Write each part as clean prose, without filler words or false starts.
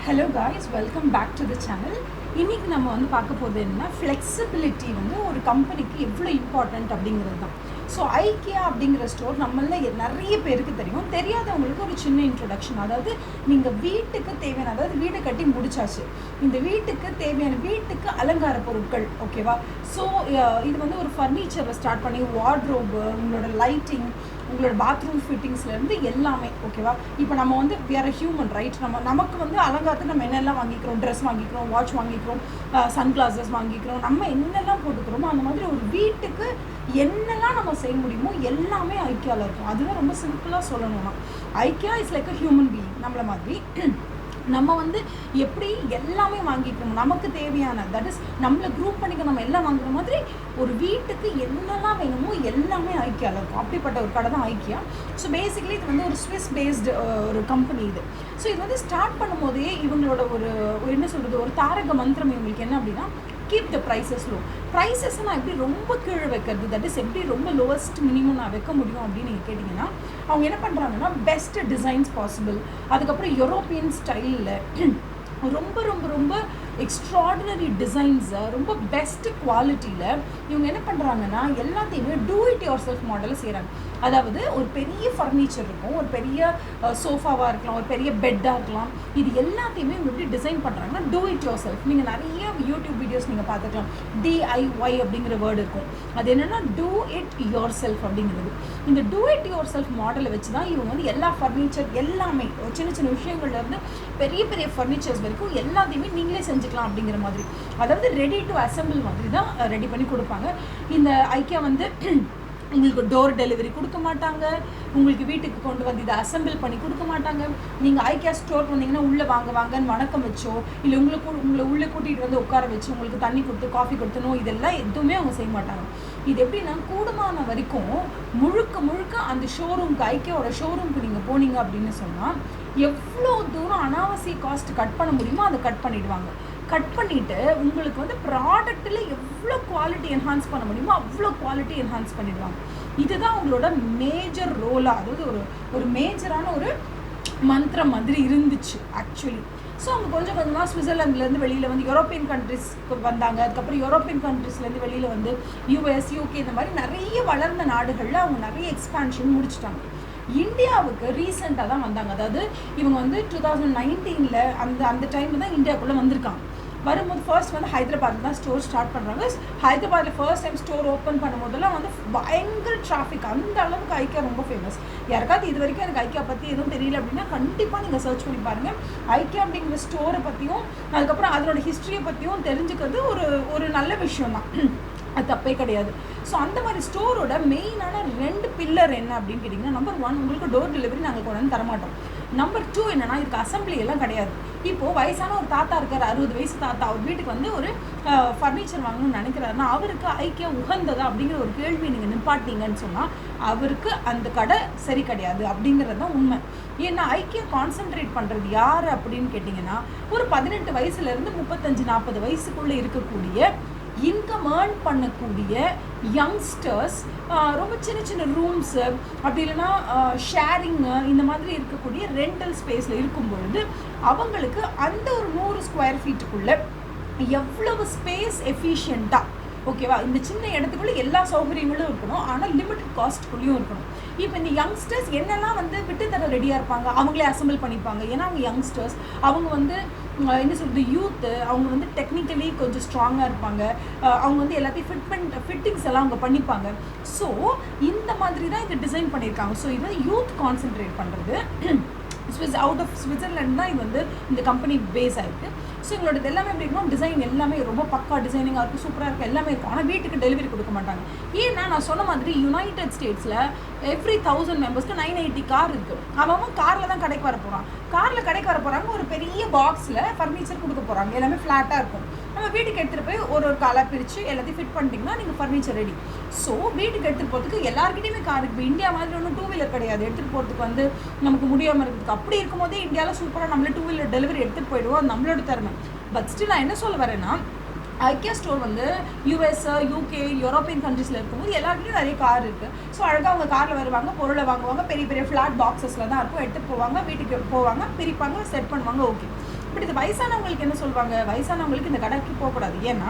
Hello guys, welcome back to the channel. இன்னைக்கு நம்ம வந்து பார்க்க போறது என்ன flexibility வந்து ஒரு கம்பெனிக்கு எவ்வளவு இம்பார்ட்டன்ட் அப்படிங்கிறது தான். ஸோ IKEA அப்படிங்கிற ஸ்டோர் நம்மள நிறைய பேருக்கு தெரியும். தெரியாதவங்களுக்கு ஒரு சின்ன இன்ட்ரொடக்ஷன். அதாவது நீங்கள் வீட்டுக்கு தேவையான, அதாவது வீடு கட்டி முடிச்சாச்சு, இந்த வீட்டுக்கு தேவையான வீட்டுக்கு அலங்கார பொருட்கள், ஓகேவா? ஸோ இது வந்து ஒரு ஃபர்னிச்சரில் ஸ்டார்ட் பண்ணி வார்ட்ரோபு, உங்களோட லைட்டிங், உங்களோட பாத்ரூம் ஃபிட்டிங்ஸ்லேருந்து எல்லாமே, ஓகேவா? இப்போ நம்ம வந்து வேறு ஹியூமன் ரைட், நமக்கு வந்து அலங்காரத்துக்கு நம்ம என்னெல்லாம் வாங்கிக்கிறோம், ட்ரெஸ் வாங்கிக்கிறோம், வாட்ச் வாங்கிக்கிறோம், சன் கிளாஸஸ் வாங்கிக்கிறோம், நம்ம என்னெல்லாம் போட்டுக்கிறோமோ அந்த மாதிரி ஒரு வீட்டுக்கு என்னெல்லாம் நம்ம செய்ய முடியுமோ எல்லாமே ஐக்கியாவில் இருக்கும். அதுதான் ரொம்ப சிம்பிளாக சொல்லணும்னா IKEA is like a human being. நம்மளை மாதிரி நம்ம வந்து எப்படி எல்லாமே வாங்கிக்கணும், நமக்கு தேவையான, தட் இஸ் நம்மளை குரூப் பண்ணிக்க நம்ம எல்லாம் வாங்குற மாதிரி ஒரு வீட்டுக்கு என்னெல்லாம் வேணுமோ எல்லாமே ஐக்கியாவில் இருக்கும். அப்படிப்பட்ட ஒரு கடை தான் ஐக்கியா. ஸோ பேசிக்கலி இது வந்து ஒரு ஸ்விஸ் பேஸ்டு ஒரு கம்பெனி இது. ஸோ இது வந்து ஸ்டார்ட் பண்ணும்போதே இவங்களோட ஒரு என்ன சொல்கிறது, ஒரு தாரக மந்திரம் இவங்களுக்கு என்ன அப்படின்னா, keep the prices low. Prices நான் எப்படி ரொம்ப கீழே வைக்கிறது, தட் இஸ் எப்படி ரொம்ப லோவஸ்ட் மினிமம் நான் வைக்க முடியும் அப்படின்னு நீங்கள் கேட்டிங்கன்னா, அவங்க என்ன பண்ணுறாங்கன்னா பெஸ்ட் டிசைன்ஸ் பாசிபிள், அதுக்கப்புறம் யூரோப்பியன் ஸ்டைலில் ரொம்ப ரொம்ப ரொம்ப எக்ஸ்ட்ராடினரி டிசைன்ஸை ரொம்ப பெஸ்ட் குவாலிட்டியில் இவங்க என்ன பண்ணுறாங்கன்னா எல்லாத்தையுமே டூ இட் யுவர் செல்ஃப் மாடலில் செய்கிறாங்க. அதாவது ஒரு பெரிய ஃபர்னிச்சர் இருக்கும், ஒரு பெரிய சோஃபாவாக இருக்கலாம், ஒரு பெரிய பெட்டாக இருக்கலாம், இது எல்லாத்தையுமே இவங்க எப்படி டிசைன் பண்ணுறாங்கன்னா டூ இட் யுவர் செல்ஃப். நீங்கள் நிறைய யூடியூப் வீடியோஸ் நீங்கள் பார்த்துக்கலாம், DIY அப்படிங்கிற வேர்டு இருக்கும். அது என்னென்னா டூ இட் யுவர் செல்ஃப் அப்படிங்கிறது. இந்த டூ இட் யுவர் செல்ஃப் மாடலை வச்சு தான் இவங்க வந்து எல்லா ஃபர்னிச்சர் எல்லாமே சின்ன சின்ன விஷயங்கள்லேருந்து பெரிய பெரிய ஃபர்னிச்சர்ஸ் வரைக்கும் எல்லாத்தையுமே நீங்களே செஞ்சுக்கலாம் அப்படிங்கிற மாதிரி. அதாவது ரெடி டு அசம்பிள் மாதிரி தான் ரெடி பண்ணி கொடுப்பாங்க. இந்த ஐக்கியா வந்து உங்களுக்கு டோர் டெலிவரி கொடுக்க மாட்டாங்க, உங்களுக்கு வீட்டுக்கு கொண்டு வந்து இதை அசம்பிள் பண்ணி கொடுக்க மாட்டாங்க. நீங்கள் ஐக்கியா ஸ்டோர் வந்தீங்கன்னா உள்ளே வாங்கன்னு வணக்கம் வச்சோ, இல்லை உங்களை உள்ளே கூட்டிகிட்டு வந்து உட்கார வச்சு உங்களுக்கு தண்ணி கொடுத்து காஃபி கொடுத்தனோ, இதெல்லாம் எதுவுமே அவங்க செய்ய மாட்டாங்க. இது எப்படின்னா கூடுமான வரைக்கும் முழுக்க முழுக்க அந்த ஷோரூம்க்கு, ஐக்கியாவோட ஷோரூம்க்கு நீங்கள் போனீங்க அப்படின்னு சொன்னால் எவ்வளோ தூரம் அனாவசிய காஸ்ட் கட் பண்ண முடியுமோ அதை கட் பண்ணிவிடுவாங்க. கட் பண்ணிவிட்டு உங்களுக்கு வந்து ப்ராடக்ட்டில் எவ்வளோ குவாலிட்டி என்ஹான்ஸ் பண்ண முடியுமோ அவ்வளோ குவாலிட்டி என்ஹான்ஸ் பண்ணிடுவாங்க. இதுதான் அவங்களோட மேஜர் ரோலாக, அதாவது ஒரு மேஜரான ஒரு மந்திரம் மாதிரி இருந்துச்சு ஆக்சுவலி. ஸோ அவங்க கொஞ்சம் கொஞ்சமாக சுவிட்சர்லாந்துலேருந்து வெளியில் வந்து யூரோப்பியன் கண்ட்ரிஸ்க்கு வந்தாங்க. அதுக்கப்புறம் யூரோப்பியன் கண்ட்ரிஸ்லேருந்து வெளியில் வந்து US, UK இந்த மாதிரி நிறைய வளர்ந்த நாடுகளில் அவங்க நிறைய எக்ஸ்பான்ஷன் முடிச்சிட்டாங்க. இந்தியாவுக்கு ரீசெண்டாக தான் வந்தாங்க. அதாவது இவங்க வந்து 2019 அந்த டைமில் தான் இந்தியாவுக்குள்ளே வந்திருக்காங்க. வரும்போது ஃபர்ஸ்ட் வந்து ஹைதராபாத்தில் தான் ஸ்டோர் ஸ்டார்ட் பண்ணுறாங்க. ஹைதராபாத்தில் ஃபர்ஸ்ட் டைம் ஸ்டோர் ஓப்பன் பண்ணும்போதெல்லாம் வந்து பயங்கர டிராஃபிக். அந்த அளவுக்கு ஐக்கியா ரொம்ப ஃபேமஸ். யாருக்காவது இது வரைக்கும் எனக்கு ஐக்கியா பற்றி எதுவும் தெரியல அப்படின்னா கண்டிப்பாக நீங்கள் சர்ச் பண்ணி பாருங்கள். ஐக்கியா அப்படிங்கிற ஸ்டோரை பற்றியும் அதுக்கப்புறம் அதனோட ஹிஸ்ட்ரியை பற்றியும் தெரிஞ்சுக்கிறது ஒரு நல்ல விஷயம் தான், அது தப்பே கிடையாது. ஸோ அந்த மாதிரி ஸ்டோரோட மெயினான 2 பில்லர் என்ன அப்படின்னு கேட்டிங்கன்னா, நம்பர் 1 உங்களுக்கு டோர் டெலிவரி நாங்கள் கொண்டு வந்து தரமாட்டோம். நம்பர் 2 என்னென்னா இதுக்கு அசம்பிளி எல்லாம் கிடையாது. இப்போது வயசான ஒரு தாத்தா இருக்கார், 60 வயசு தாத்தா, அவர் வீட்டுக்கு வந்து ஒரு ஃபர்னிச்சர் வாங்கணும்னு நினைக்கிறாருன்னா அவருக்கு ஐக்கியா உகந்ததா அப்படிங்கிற ஒரு கேள்வி நீங்கள் நிப்பாட்டிங்கன்னு சொன்னால் அவருக்கு அந்த கடை சரி கிடையாது அப்படிங்கிறது தான் உண்மை. ஏன்னா ஐக்கியா கான்சென்ட்ரேட் பண்ணுறது யார் அப்படின்னு கேட்டிங்கன்னா, ஒரு 18 வயசுலேருந்து 35-40 வயசுக்குள்ளே இருக்கக்கூடிய இன்கம் ஏர்ன் பண்ணக்கூடிய யங்ஸ்டர்ஸ், ரொம்ப சின்ன சின்ன ரூம்ஸு அப்படி இல்லைன்னா ஷேரிங்கு இந்த மாதிரி இருக்கக்கூடிய ரெண்டல் ஸ்பேஸில் இருக்கும் பொழுது அவங்களுக்கு அந்த ஒரு 100 ஸ்கொயர் ஃபீட்டுக்குள்ளே எவ்வளவு ஸ்பேஸ் எஃபிஷியண்ட்டாக, ஓகேவா, இந்த சின்ன இடத்துக்குள்ளே எல்லா சௌகரியங்களும் இருக்கணும், ஆனால் லிமிட்டட் காஸ்ட்குள்ளேயும் இருக்கணும். இப்போ இந்த யங்ஸ்டர்ஸ் என்னெல்லாம் வந்து விட்டு தர ரெடியாக இருப்பாங்க, அவங்களே அசம்பிள் பண்ணிப்பாங்க. ஏன்னா அவங்க யங்ஸ்டர்ஸ், அவங்க வந்து என்ன சொல்கிறது, யூத்து, அவங்க வந்து டெக்னிக்கலி கொஞ்சம் ஸ்ட்ராங்காக இருப்பாங்க, அவங்க வந்து எல்லாத்தையும் ஃபிட்டிங்ஸ் எல்லாம் அவங்க பண்ணிப்பாங்க. ஸோ இந்த மாதிரி தான் இது டிசைன் பண்ணியிருக்காங்க. ஸோ இது வந்து யூத் கான்சென்ட்ரேட் பண்ணுறது. அவுட் ஆஃப் சுவிட்சர்லாந்து தான் இது வந்து இந்த கம்பெனி பேஸ் ஆகிருக்கு. ஸோ எங்களோட எல்லாமே எப்படி இருக்கணும், டிசைன் எல்லாமே ரொம்ப பக்கா டிசைனிங்காக இருக்கும், சூப்பராக இருக்கும், எல்லாமே இருக்கும். ஆனால் வீட்டுக்கு டெலிவரி கொடுக்க மாட்டாங்க. ஏன்னா நான் சொன்ன மாதிரி யுனைடெட் ஸ்டேட்ஸில் எவ்ரி 1000 மெம்பர்ஸ்க்கு 980 கார் இருக்குது. அவன் காரில் தான் கடைக்கு வர போகிறான். காரில் கடைக்கு வர போகிறாங்க, ஒரு பெரிய பாக்ஸில் ஃபர்னிச்சர் கொடுக்க போகிறாங்க, எல்லாமே ஃப்ளாட்டாக இருக்கும். நம்ம வீட்டுக்கு எடுத்துகிட்டு போய் ஒரு காலாக பிரித்து எல்லாத்தையும் ஃபிட் பண்ணிட்டீங்கன்னா நீங்கள் ஃபர்னிச்சர் ரெடி. ஸோ வீட்டுக்கு எடுத்துகிட்டு போகிறதுக்கு எல்லாருக்கிட்டையுமே கார் இருக்குது. இந்தியா மாதிரி ஒன்றும் 2 வீலர் கிடையாது எடுத்துகிட்டு போகிறதுக்கு வந்து நமக்கு முடியாமல் இருக்கிறதுக்கு. அப்படி இருக்கும்போதே இந்தியாவில் சூப்பராக நம்மளே 2 வீலர் டெலிவரி எடுத்துகிட்டு போயிடுவோம், அது நம்மளோட திறமை. பட் ஸ்டில் நான் என்ன சொல்ல வரேன்னா, ஐக்கியா ஸ்டோர் வந்து US, UK, யூரோப்பியன் கண்ட்ரீஸில் இருக்கும்போது எல்லாருக்குமே நிறைய கார் இருக்குது. ஸோ அழகாக அவங்க காரில் வருவாங்க, பொருளை வாங்குவாங்க, பெரிய பெரிய ஃப்ளாட் பாக்ஸஸில் தான் இருக்கும், எடுத்துகிட்டு போவாங்க, வீட்டுக்கு போவாங்க, பிரிப்பாங்க, செட் பண்ணுவாங்க, ஓகே. பட் இது வயசானவங்களுக்கு என்ன சொல்லுவாங்க, வயசானவங்களுக்கு இந்த கடைக்கு போகக்கூடாது. ஏன்னா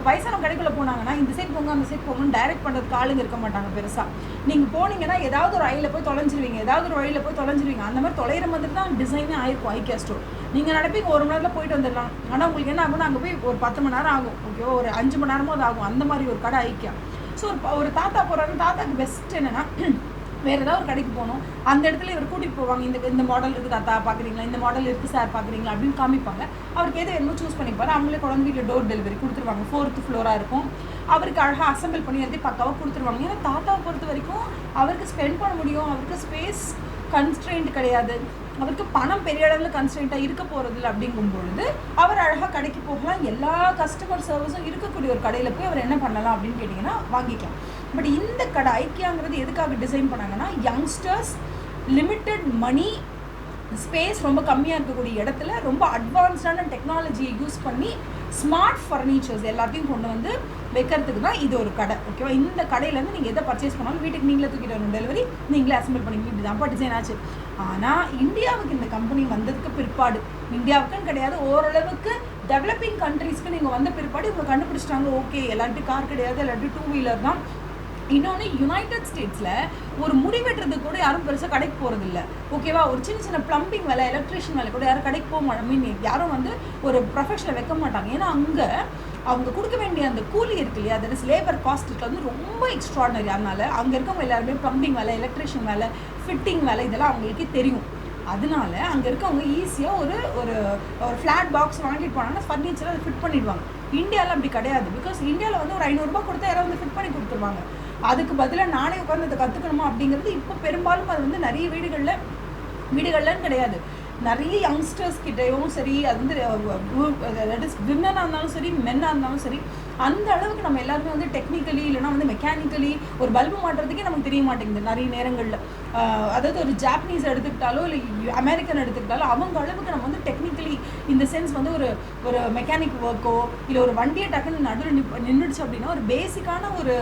வயசானவங்க கடைக்குள்ளே போனாங்கன்னா இந்த சைட் போங்க அந்த சைட் போங்கன்னு டைரக்ட் பண்ணுறதுக்கு ஆளுங்க இருக்க மாட்டாங்க பெருசாக. நீங்கள் போனீங்கன்னா ஏதாவது ஒரு அறையில் போய் தொலைஞ்சிருவீங்க, ஏதாவது ஒரு வழியில் போய் தொலைஞ்சிருவீங்க. அந்த மாதிரி தொலைகிற மாதிரி தான் டிசைனே ஆயிருக்கும் IKEA ஸ்டோர். நீங்கள் நடப்பீங்க 1 மணி நேரத்தில் போயிட்டு வந்துடலாம். ஆனால் உங்களுக்கு என்ன ஆகும்னா அங்கே போய் ஒரு 10 மணி நேரம் ஆகும், ஓகேவா, ஒரு 5 மணி நேரமாவது ஆகும். அந்த மாதிரி ஒரு கடை IKEA. ஸோ ஒரு தாத்தா போகிறாங்க, தாத்தாக்கு பெஸ்ட் என்னென்னா வேறு ஏதாவது ஒரு கடைக்கு போகணும், அந்த இடத்துல இவர் கூட்டிகிட்டு போவாங்க. இந்த மாடல் இருக்குது தாத்தா பார்க்குறீங்களா, இந்த மாடல் இருக்குது சார் பார்க்குறீங்களா அப்படின்னு காமிப்பாங்க. அவருக்கு எது வேணுமோ சூஸ் பண்ணிப்பாரு. அவங்களே குழந்தை வீட்டில் டோர் டெலிவரி கொடுத்துருவாங்க. 4th ஃப்ளோராக இருக்கும். அவருக்கு அழகாக அசம்பிள் பண்ணி எழுதி பக்காவாக கொடுத்துருவாங்க. ஏன்னா தாத்தாவை பொறுத்த வரைக்கும் அவருக்கு ஸ்பெண்ட் பண்ண முடியும், அவருக்கு ஸ்பேஸ் கன்ஸ்ட்ரெயின்ட் கிடையாது, அவருக்கு பணம் பெரிய அளவில் கன்ஸ்ட்ரெயின்ட்டாக இருக்க போகிறதில்ல. அப்படிங்கும்பொழுது அவர் அழகாக கடைக்கு போகலாம். எல்லா கஸ்டமர் சர்வீஸும் இருக்கக்கூடிய ஒரு கடையில் போய் அவர் என்ன பண்ணலாம் அப்படின்னு கேட்டிங்கன்னா வாங்கிக்கலாம். பட் இந்த கடை IKEAங்கிறது எதுக்காக டிசைன் பண்ணாங்கன்னா, யங்ஸ்டர்ஸ் லிமிட்டட் மணி, ஸ்பேஸ் ரொம்ப கம்மியாக இருக்கக்கூடிய இடத்துல ரொம்ப அட்வான்ஸ்டான டெக்னாலஜியை யூஸ் பண்ணி ஸ்மார்ட் ஃபர்னிச்சர்ஸ் எல்லாத்தையும் கொண்டு வந்து வைக்கிறதுக்கு தான் இது ஒரு கடை, ஓகேவா. இந்த கடையிலேருந்து நீங்கள் எதை பர்ச்சேஸ் பண்ணாலும் வீட்டுக்கு நீங்களே தூக்கிட்டு வரணும், டெலிவரி நீங்களே அசம்பிள் பண்ணிங்க. இப்படி தான்ப்பா டிசைன் ஆச்சு. ஆனால் இந்தியாவுக்கு இந்த கம்பெனி வந்ததுக்கு பிற்பாடு, இந்தியாவுக்குன்னு கிடையாது, ஓரளவுக்கு டெவலப்பிங் கண்ட்ரீஸ்க்கு நீங்கள் வந்த பிற்பாடு இவங்க கண்டுபிடிச்சிட்டாங்க, ஓகே எல்லார்ட்டும் கார் கிடையாது, எல்லார்ட்டும் 2 வீலர் தான். இன்னொன்று, யுனைடெட் ஸ்டேட்ஸில் ஒரு முடி வெட்டுறதுக்கு கூட யாரும் பெருசாக கடைக்கு போகிறதில்ல, ஓகேவா. ஒரு சின்ன ப்ளம்பிங் வேலை, எலக்ட்ரிஷியன் வேலை கூட யாரும் கடைக்கு போக மாட்டாங்க. மீன் யாரும் வந்து ஒரு ப்ரொஃபஷனில் வைக்க மாட்டாங்க. ஏன்னா அங்கே அவங்க கொடுக்க வேண்டிய அந்த கூலி இருக்கு இல்லையா, தட் இஸ் லேபர் காஸ்ட் வந்து ரொம்ப எக்ஸ்ட்ராடனரி. அதனால அங்கே இருக்கவங்க எல்லாருமே ப்ளம்பிங் வேலை, எலக்ட்ரிஷியன் வேலை, ஃபிட்டிங் வேலை இதெல்லாம் அவங்களுக்கே தெரியும். அதனால அங்கே இருக்கவங்க ஈஸியாக ஒரு ஒரு ஃப்ளாட் பாக்ஸ் வாங்கிட்டு போனாங்கன்னா ஃபர்னிச்சரை அதை ஃபிட் பண்ணிடுவாங்க. இந்தியாவில் அப்படி கிடையாது. பிகாஸ் இந்தியாவில் வந்து ஒரு 500 ரூபா கொடுத்தா யாராவது வந்து ஃபிட் பண்ணி கொடுத்துருவாங்க. அதுக்கு பதிலாக நானே உட்காந்து அதை கற்றுக்கணுமா அப்படிங்கிறது இப்போ பெரும்பாலும் அது வந்து நிறைய வீடுகள்லன்னு கிடையாது, நிறைய யங்ஸ்டர்ஸ் கிட்டையும் சரி, அது வந்து தட் இஸ் விமனாக இருந்தாலும் சரி, மென்னாக இருந்தாலும் சரி, அந்த அளவுக்கு நம்ம எல்லாருமே வந்து டெக்னிக்கலி இல்லைனா வந்து மெக்கானிக்கலி ஒரு பல்பு மாட்டுறதுக்கே நமக்கு தெரிய மாட்டேங்குது நிறைய நேரங்களில். அதாவது ஒரு ஜாப்பனீஸ் எடுத்துக்கிட்டாலோ இல்லை அமெரிக்கன் எடுத்துக்கிட்டாலோ அவங்க அளவுக்கு நம்ம வந்து டெக்னிக்கலி இந்த சென்ஸ் வந்து ஒரு மெக்கானிக் ஒர்க்கோ இல்லை ஒரு வண்டியை டக்குன்னு நடுவில் நின்றுடுச்சு அப்படின்னா ஒரு பேசிக்கான ஒரு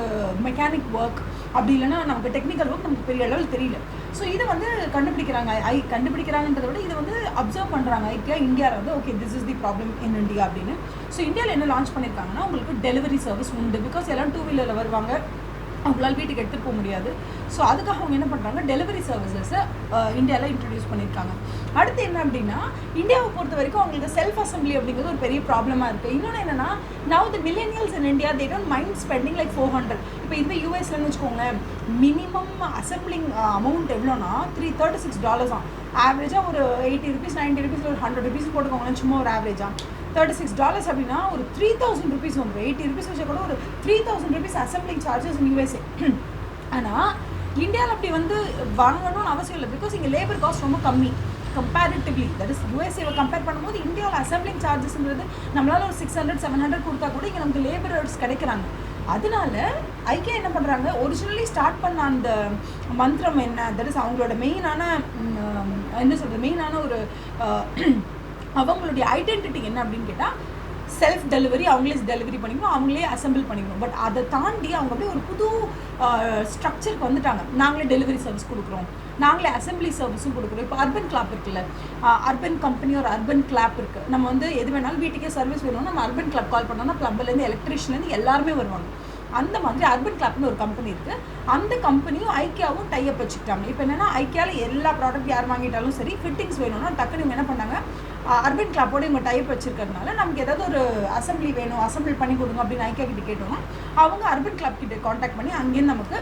மெக்கானிக் ஒர்க், அப்படி இல்லைன்னா நமக்கு டெக்னிக்கல் ஒர்க் நமக்கு பெரிய அளவில் தெரியல. ஸோ இதை வந்து கண்டுபிடிக்கிறாங்கன்றதை விட இதை வந்து அப்சர்வ் பண்ணுறாங்க IKEA இந்தியாவில் வந்து, okay this is the problem in India அப்படின்னு. ஸோ இந்தியாவில் என்ன லான்ச் பண்ணியிருக்காங்கன்னா, உங்களுக்கு டெலிவரி சர்வீஸ் உண்டு. பிகாஸ் எல்லாம் 2 வீலரில் வருவாங்க, அவங்களால வீட்டுக்கு எடுத்துகிட்டு போக முடியாது. ஸோ அதுக்காக அவங்க என்ன பண்ணுறாங்க, டெலிவரி சர்வீசஸை இந்தியாவில் இன்ட்ரடியூஸ் பண்ணியிருக்காங்க. அடுத்து என்ன அப்படின்னா, இந்தியாவை பொறுத்த வரைக்கும் அவங்களுக்கு செல்ஃப் அசம்பிளி அப்படிங்கிறது ஒரு பெரிய ப்ராப்ளமாக இருக்குது. இன்னொன்று என்னென்னா, now the millennials in India they don't mind spending like 400. இப்போ இதுவே யூஎஸ்லன்னு வச்சுக்கோங்களேன், மினிமம் அசம்பிளிங் அமௌண்ட் எவ்வளோனா $36 தான். ஆவரேஜாக ஒரு 80 rupees 90 rupees ஒரு 100 rupees போட்டுக்கோங்களேன், சும்மா ஒரு ஆவரேஜாக $36 அப்படின்னா ஒரு 3000 rupees வந்துடும். 80 rupees வச்சா கூட ஒரு 3000 rupees அசம்பிளிங் சார்ஜஸ் இன் USA. ஆனால் இந்தியாவில் அப்படி வந்து வாங்கணும்னு அவசியம் இல்லை. பிகாஸ் இங்கே லேபர் காஸ்ட் ரொம்ப கம்மி comparatively. That is USA compare பண்ணும்போது இந்தியாவில் அசம்பிளிங் சார்ஜஸ்ன்றது நம்மளால் ஒரு 600-700 கொடுத்தா கூட இங்கே நமக்கு லேபரர்ஸ் கிடைக்கிறாங்க. அதனால IKEA என்ன பண்ணுறாங்க, ஒரிஜினலி ஸ்டார்ட் பண்ண அந்த மந்திரம் என்ன, தட் இஸ் அவங்களோட மெயினான ஒரு அவங்களுடைய ஐடென்டிட்டி என்ன அப்படின்னு கேட்டால், செல்ஃப் டெலிவரி, அவங்களே டெலிவரி பண்ணிக்கணும், அவங்களே அசம்பிள் பண்ணிக்கணும். பட் அதை தாண்டி அவங்க அப்படியே ஒரு புது ஸ்ட்ரக்சருக்கு வந்துட்டாங்க. நாங்களே டெலிவரி சர்வீஸ் கொடுக்குறோம், நாங்களே அசம்பிளி சர்வீஸும் கொடுக்குறோம். இப்போ அர்பன் கிளாப் இருக்குல்ல, அர்பன் கம்பெனி ஒரு அர்பன் கிளாப் இருக்குது. நம்ம வந்து எது வேணாலும் வீட்டுக்கே சர்வீஸ் வேணும்னா நம்ம அர்பன் கிளாப் கால் பண்ணோம்னா ப்ளம்பர்லேருந்து எலக்ட்ரிஷியன்லேருந்து எல்லாருமே வருவாங்க. அந்த மாதிரி அர்பன் கிளாப்னு ஒரு கம்பெனி இருக்குது. அந்த கம்பெனியும் IKEAவும் டைப் வச்சுக்கிட்டாங்க. இப்போ என்னென்னா, IKEAவில் எல்லா ப்ராடக்ட் யார் வாங்கிட்டாலும் சரி, ஃபிட்டிங்ஸ் வேணும்னா டக்குனு இவங்க என்ன பண்ணாங்க, அர்பன் கிளாப்போடு இவங்க டைப் வச்சுருக்கிறதுனால நமக்கு ஏதாவது ஒரு அசம்பிளி வேணும், அசம்பிள் பண்ணி கொடுங்க அப்படின்னு IKEA கிட்ட கேட்டோம்னா அவங்க அர்பன் கிளாப் கிட்ட காண்டாக்ட் பண்ணி அங்கேருந்து நமக்கு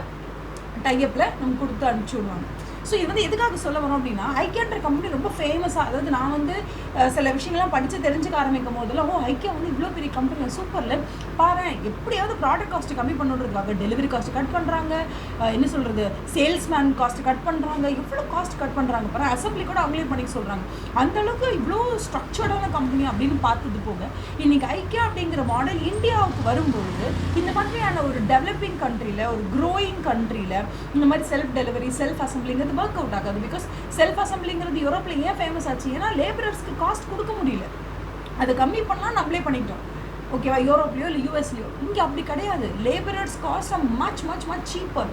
டைப்பில் நம்ம கொடுத்து அனுப்பிச்சி விடுவாங்க. ஸோ இது வந்து எதுக்காக சொல்ல வரோம் அப்படின்னா, IKEAன்ற கம்பெனி ரொம்ப ஃபேமஸாக, அதாவது நான் வந்து சில விஷயங்கள்லாம் படித்து தெரிஞ்சுக்க ஆரம்பிக்கும் போதெல்லாம், IKEA வந்து இவ்வளோ பெரிய கம்பெனி சூப்பரில் பாரு, எப்படியாவது ப்ராடக்ட் காஸ்ட்டு கம்மி பண்ணுறதுக்காக டெலிவரி காஸ்ட்டு கட் பண்ணுறாங்க, என்ன சொல்கிறது, சேல்ஸ்மேன் காஸ்ட்டு கட் பண்ணுறாங்க, எவ்வளோ காஸ்ட் கட் பண்ணுறாங்க பாரு, அசம்பிளி கூட அவங்களே பண்ணிக்க சொல்கிறாங்க. அந்தளவுக்கு இவ்வளோ ஸ்ட்ரக்சர்டான கம்பெனி அப்படின்னு பார்த்தது போக, இன்றைக்கி IKEA அப்படிங்கிற மாடல் இந்தியாவுக்கு வரும்பொழுது இந்த மாதிரியான ஒரு டெவலப்பிங் கண்ட்ரியில், ஒரு க்ரோயிங் கண்ட்ரியில் இந்த மாதிரி செல்ஃப் டெலிவரி, செல்ஃப் அசம்பிளிங்கிறது ஒர்க் அவுட் ஆகாது. பிகாஸ் செல்ஃப் அசம்பிளிங்கிறது யூரோப்பில் ஏன் ஃபேமஸ் ஆச்சு, ஏன்னா லேபரர்ஸ்க்கு காஸ்ட் கொடுக்க முடியல, அதை கம்மி பண்ணலாம் நம்மளே பண்ணிட்டோம், ஓகேவா. யூரோப்லையோ இல்லை யூஎஸ்லையோ. இங்கே அப்படி கிடையாது. Labourers cost are much cheaper,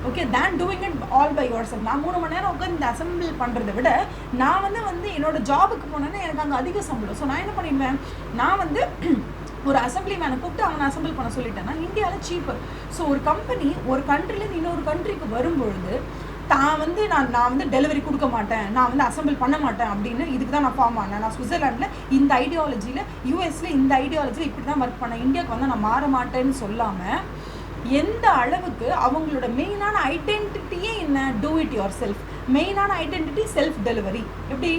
okay, then doing it all by yourself. நான் 3 மணி நேரம் உட்காந்து இந்த அசம்பிள் பண்ணுறதை விட நான் வந்து என்னோட ஜாபுக்கு போனேன்னா எனக்கு அங்கே அதிக சம்பளம். ஸோ நான் என்ன பண்ணிடுவேன், நான் வந்து ஒரு அசம்பிளி மேனை கூப்பிட்டு அவனை அசம்பிள் பண்ண சொல்லிட்டேன்னா இந்தியாவில் சீப்பர். ஸோ ஒரு கம்பெனி ஒரு கண்ட்ரிலேருந்து இன்னொரு கண்ட்ரிக்கு வரும்பொழுது நான் வந்து டெலிவரி கொடுக்க மாட்டேன், நான் வந்து அசம்பிள் பண்ண மாட்டேன் அப்படின்னு இதுக்கு தான் நான் ஃபார்ம் ஆனேன். நான் சுவிட்சர்லாண்டில் இந்த ஐடியாலஜியில், யூஎஸில் இந்த ஐடியாலஜியில் இப்படி தான் ஒர்க் பண்ணேன், இந்தியாவுக்கு வந்து நான் மாற மாட்டேன்னு சொல்லாமல் எந்த அளவுக்கு அவங்களோட மெயினான ஐடென்டிட்டியே என்ன, டூ இட் யுவர் செல்ஃப். மெயினான ஐடென்டிட்டி செல்ஃப் டெலிவரி. எப்படி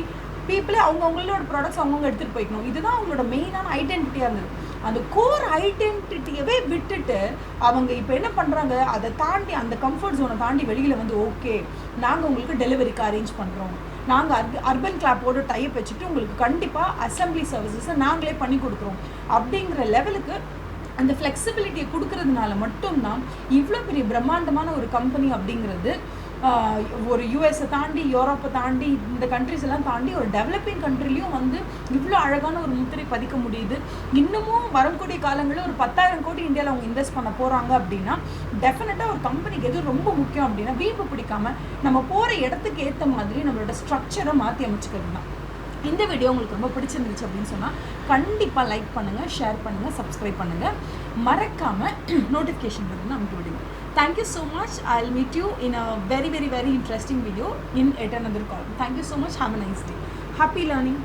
பீப்புளே அவங்களோட ப்ராடக்ட்ஸ் அவங்கவுங்க எடுத்துகிட்டு போய்க்கணும், இதுதான் அவங்களோட மெயினான ஐடென்டிட்டியாக இருந்தது. அந்த கோர் ஐடென்டிட்டியவே விட்டுட்டு அவங்க இப்போ என்ன பண்ணுறாங்க, அதை தாண்டி அந்த கம்ஃபர்ட் ஜோனை தாண்டி வெளியில் வந்து ஓகே நாங்கள் உங்களுக்கு டெலிவரிக்கு அரேஞ்ச் பண்ணுறோம், நாங்கள் அர்பன் கிளாப்போட டைப் வச்சுட்டு உங்களுக்கு கண்டிப்பாக அசம்பிளி சர்வீசஸை நாங்களே பண்ணி கொடுக்குறோம் அப்படிங்கிற லெவலுக்கு அந்த ஃப்ளெக்சிபிலிட்டியை கொடுக்கறதுனால மட்டும்தான் இவ்வளோ பெரிய பிரம்மாண்டமான ஒரு கம்பெனி அப்படிங்கிறது ஒரு யூஎஸை தாண்டி, யூரோப்பை தாண்டி, இந்த கண்ட்ரிஸ் எல்லாம் தாண்டி ஒரு டெவலப்பிங் கண்ட்ரிலையும் வந்து இவ்வளோ அழகான ஒரு முத்திரை பதிக்க முடியுது. இன்னமும் வரக்கூடிய காலங்களில் ஒரு 10,000 கோடி இந்தியாவில் அவங்க இன்வெஸ்ட் பண்ண போகிறாங்க அப்படின்னா டெஃபினட்டாக ஒரு கம்பெனிக்கு எது ரொம்ப முக்கியம் அப்படின்னா வீம்பு பிடிக்காம நம்ம போகிற இடத்துக்கு ஏற்ற மாதிரி நம்மளோட ஸ்ட்ரக்சரை மாற்றி அமைச்சிக்கிறது தான். இந்த வீடியோ உங்களுக்கு ரொம்ப பிடிச்சிருந்துச்சு அப்படின்னு சொன்னால் கண்டிப்பாக லைக் பண்ணுங்கள், ஷேர் பண்ணுங்கள், சப்ஸ்கிரைப் பண்ணுங்கள், மறக்காமல் நோட்டிஃபிகேஷன் பட்டன் அமைக்க விடுங்க. Thank you so much. I'll meet you in a very, very, very interesting video in yet another call. Thank you so much. Have a nice day. Happy learning.